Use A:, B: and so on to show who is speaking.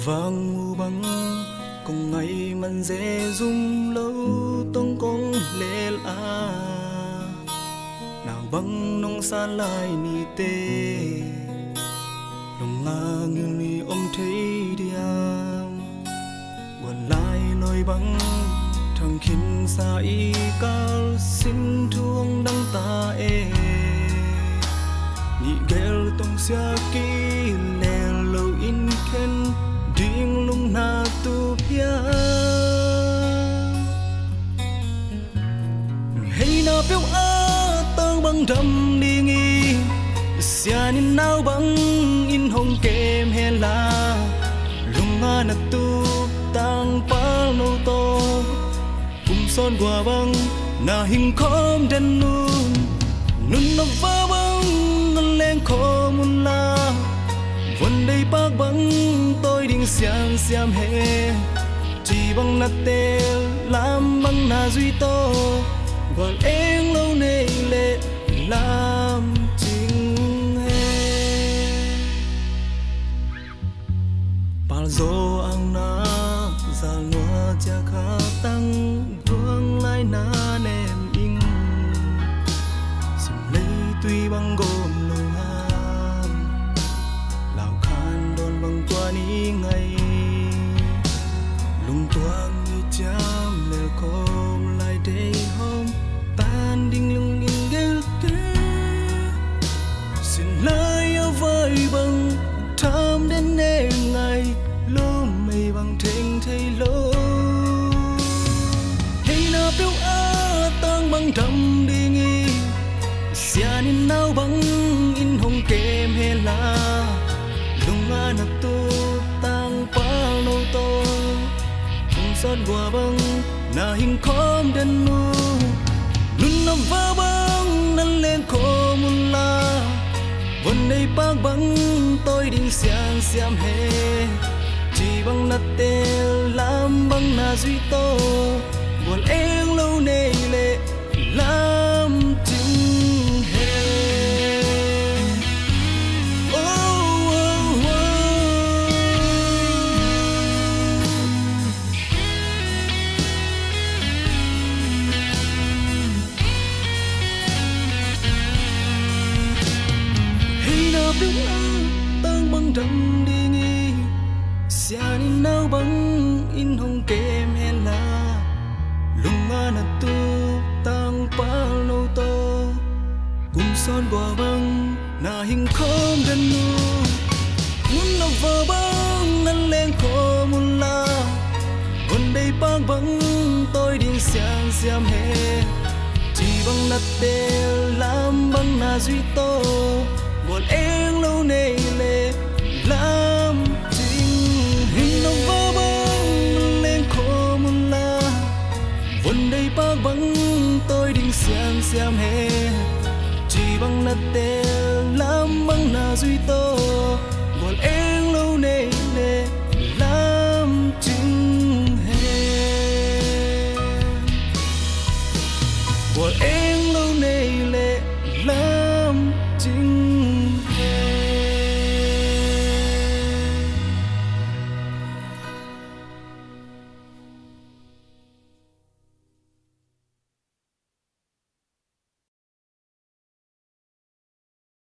A: vang u băng cùng ngày mình dễ dung lâu tông công lê la nào băng nông xa lại ni tê lòng nga nghiêng ni ôm thấy điam buồn lại lối băng thằng khinh xa y cao xin thương đăng ta ni gel tông xia kỹ lè lâu in khen điên lung na tu pia hay na béo á tang băng đầm đi nghi xia nín nao băng in hồng kem hè la lung nga na tu tang pa nô to cùng son qua băng na hình khom đen nun nun na va băng ngân lên khó mun la vần đây bác băng tôi định xiang xiam hè chỉ bằng nát tê làm băng na duy to gọi em lâu nay lệ làm chính hè bao giờ ang na ra loa cha khá tăng vương lại na nem in xin lấy tuy băng gồm lâu qua ní ngày lung toang như chăm lệ khom lại đây hôm tan đinh lung in ghét thế xin lời ở với bằng tham đến nề ngày lô mây bằng thênh thấy lô hay na béo á tăng bằng đầm đi nghi xia nín nao bằng in hồng kem hè la lung nga na tu tang pa nô to cùng son qua băng na hình khom đen nu nun na va băng năn lên khó mun la vần đây bác băng tôi định xiang xiam hè chỉ bằng nát tê làm băng na duy to buồn em lâu nay lệ làm chính hè đứng tăng băng đầm đi nghi xia nín nao băng in hồng kem hè la lung nga na tu tăng pa nô to cùng son qua băng na hình khom đen nu muốn nằm vào băng năn lên khó mun la vần đây băng băng tôi điên xiang xiam hè chỉ bằng nát tê làm băng na duy to buồn em lâu nay lệ làm chính hình nông va băng lên khó mun la vần đây bác băng tôi định xiang xiam hè chỉ bằng nát tê làm băng na duy to buồn em lâu nay